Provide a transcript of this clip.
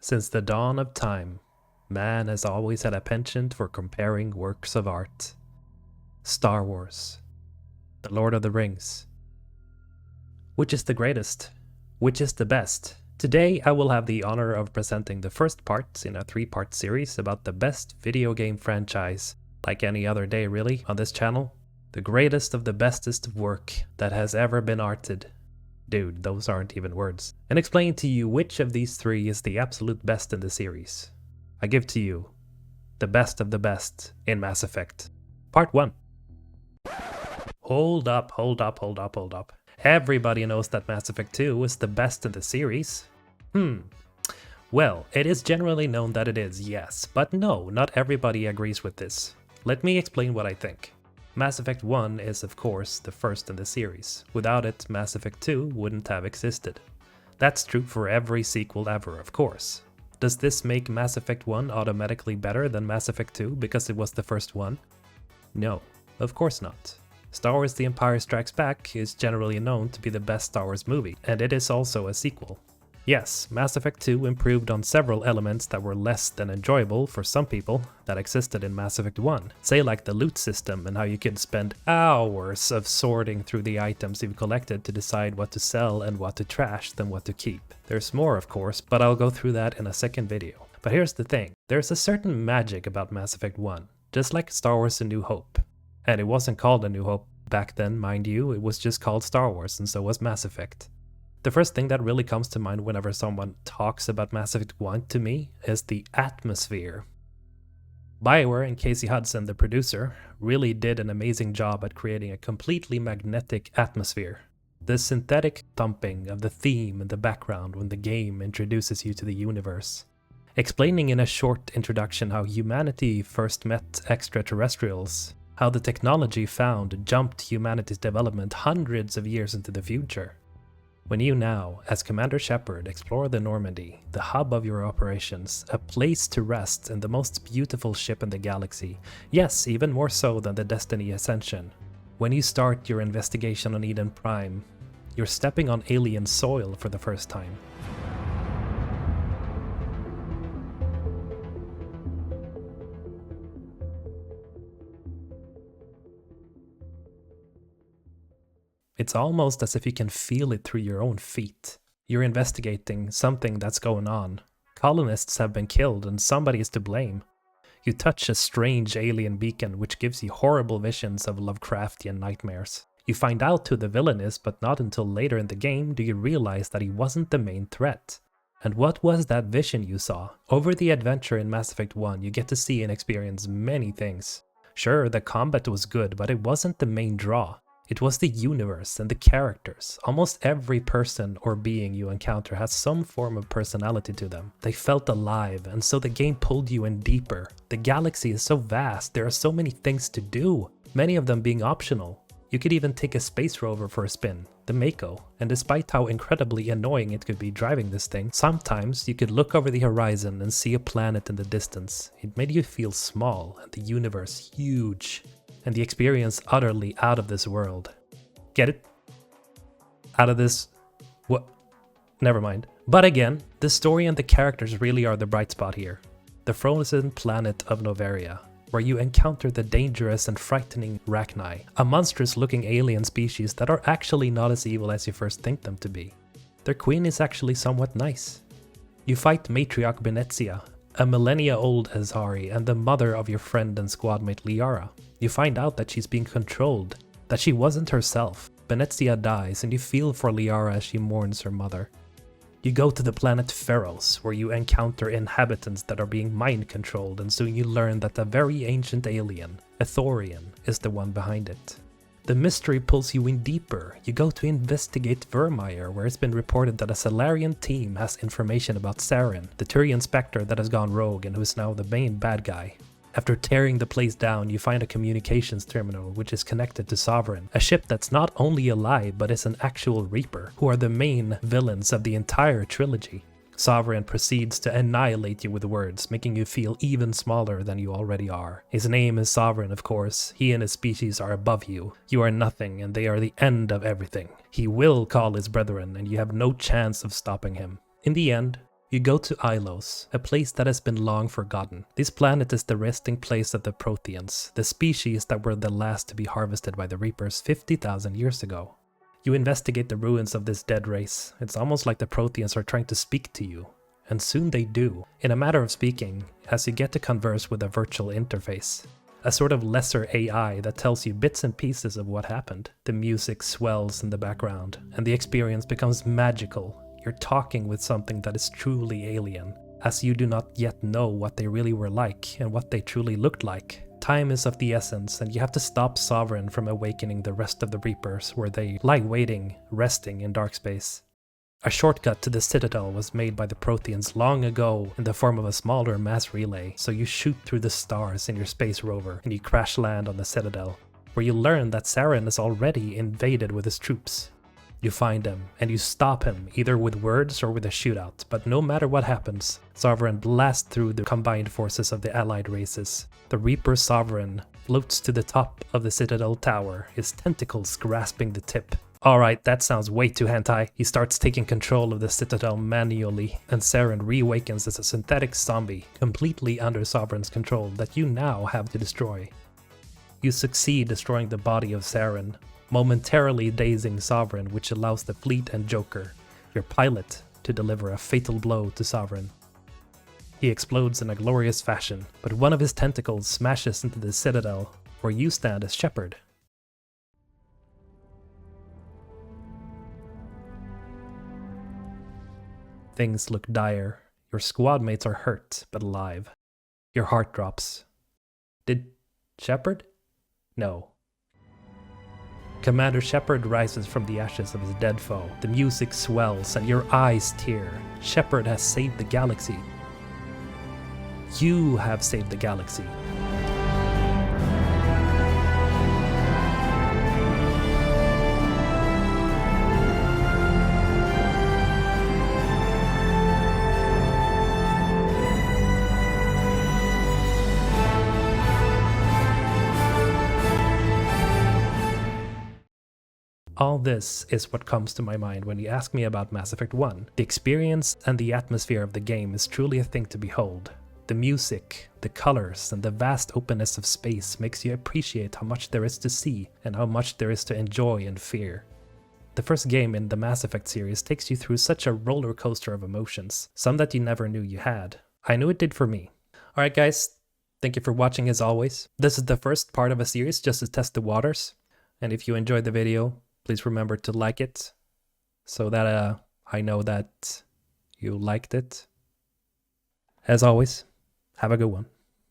Since the dawn of time, man has always had a penchant for comparing works of art. Star Wars, The Lord of the Rings. Which is the greatest? Which is the best? Today I will have the honor of presenting the first part in a 3-part series about the best video game franchise, like any other day really, on this channel. The greatest of the bestest of work that has ever been arted. Dude, those aren't even words. And explain to you which of these 3 is the absolute best in the series. I give to you the best of the best in Mass Effect. Part 1. Hold up. Everybody knows that Mass Effect 2 is the best in the series. Well, it is generally known that it is, yes, but no, not everybody agrees with this. Let me explain what I think. Mass Effect 1 is of course the first in the series. Without it, Mass Effect 2 wouldn't have existed. That's true for every sequel ever, of course. Does this make Mass Effect 1 automatically better than Mass Effect 2 because it was the first one? No, of course not. Star Wars The Empire Strikes Back is generally known to be the best Star Wars movie, and it is also a sequel. Yes, Mass Effect 2 improved on several elements that were less than enjoyable for some people that existed in Mass Effect 1. Say like the loot system and how you could spend hours of sorting through the items you've collected to decide what to sell and what to trash than what to keep. There's more of course, but I'll go through that in a second video. But here's the thing, there's a certain magic about Mass Effect 1, just like Star Wars A New Hope. And it wasn't called A New Hope back then, mind you, it was just called Star Wars and so was Mass Effect. The first thing that really comes to mind whenever someone talks about Mass Effect 1 to me is the atmosphere. BioWare and Casey Hudson, the producer, really did an amazing job at creating a completely magnetic atmosphere. The synthetic thumping of the theme in the background when the game introduces you to the universe. Explaining in a short introduction how humanity first met extraterrestrials, how the technology found jumped humanity's development hundreds of years into the future. When you now, as Commander Shepard, explore the Normandy, the hub of your operations, a place to rest and the most beautiful ship in the galaxy, yes, even more so than the Destiny Ascension. When you start your investigation on Eden Prime, you're stepping on alien soil for the first time. It's almost as if you can feel it through your own feet. You're investigating something that's going on. Colonists have been killed and somebody is to blame. You touch a strange alien beacon which gives you horrible visions of Lovecraftian nightmares. You find out who the villain is, but not until later in the game do you realize that he wasn't the main threat. And what was that vision you saw? Over the adventure in Mass Effect 1 you get to see and experience many things. Sure, the combat was good, but it wasn't the main draw. It was the universe and the characters. Almost every person or being you encounter has some form of personality to them. They felt alive, and so the game pulled you in deeper. The galaxy is so vast, there are so many things to do, many of them being optional. You could even take a space rover for a spin, the Mako, and despite how incredibly annoying it could be driving this thing, sometimes you could look over the horizon and see a planet in the distance. It made you feel small and the universe huge. And the experience utterly out of this world. Get it? Out of this... what? Never mind. But again, the story and the characters really are the bright spot here. The frozen planet of Noveria, where you encounter the dangerous and frightening Rachni, a monstrous-looking alien species that are actually not as evil as you first think them to be. Their queen is actually somewhat nice. You fight Matriarch Benezia, a millennia-old Azari and the mother of your friend and squadmate Liara. You find out that she's being controlled, that she wasn't herself. Benezia dies and you feel for Liara as she mourns her mother. You go to the planet Pharos, where you encounter inhabitants that are being mind-controlled, and soon you learn that a very ancient alien, a Thorian, is the one behind it. The mystery pulls you in deeper. You go to investigate Vermeer, where it's been reported that a Salarian team has information about Saren, the Turian Spectre that has gone rogue and who is now the main bad guy. After tearing the place down, you find a communications terminal which is connected to Sovereign, a ship that's not only alive but is an actual Reaper, who are the main villains of the entire trilogy. Sovereign proceeds to annihilate you with words, making you feel even smaller than you already are. His name is Sovereign, of course. He and his species are above you. You are nothing, and they are the end of everything. He will call his brethren, and you have no chance of stopping him. In the end, You go to Ilos, a place that has been long forgotten. This planet is the resting place of the Protheans, the species that were the last to be harvested by the Reapers 50,000 years ago. You investigate the ruins of this dead race. It's almost like the Protheans are trying to speak to you. And soon they do, in a matter of speaking, as you get to converse with a virtual interface. A sort of lesser AI that tells you bits and pieces of what happened. The music swells in the background, and the experience becomes magical. You're talking with something that is truly alien, as you do not yet know what they really were like and what they truly looked like. Time is of the essence, and you have to stop Sovereign from awakening the rest of the Reapers where they lie waiting, resting in dark space. A shortcut to the Citadel was made by the Protheans long ago in the form of a smaller mass relay, so you shoot through the stars in your space rover and you crash land on the Citadel, where you learn that Saren is already invaded with his troops. You find him, and you stop him, either with words or with a shootout, but no matter what happens, Sovereign blasts through the combined forces of the allied races. The Reaper Sovereign floats to the top of the Citadel tower, his tentacles grasping the tip. Alright, that sounds way too hentai. He starts taking control of the Citadel manually, and Saren reawakens as a synthetic zombie, completely under Sovereign's control that you now have to destroy. You succeed destroying the body of Saren, momentarily dazing Sovereign, which allows the fleet and Joker, your pilot, to deliver a fatal blow to Sovereign. He explodes in a glorious fashion, but one of his tentacles smashes into the Citadel, where you stand as Shepard. Things look dire. Your squad mates are hurt, but alive. Your heart drops. Did Shepard? No. Commander Shepard rises from the ashes of his dead foe. The music swells and your eyes tear. Shepard has saved the galaxy. You have saved the galaxy. All this is what comes to my mind when you ask me about Mass Effect 1. The experience and the atmosphere of the game is truly a thing to behold. The music, the colors, and the vast openness of space makes you appreciate how much there is to see and how much there is to enjoy and fear. The first game in the Mass Effect series takes you through such a roller coaster of emotions, some that you never knew you had. I know it did for me. Alright guys, thank you for watching as always. This is the first part of a series just to test the waters, and if you enjoyed the video, please remember to like it, so that I know that you liked it. As always, have a good one.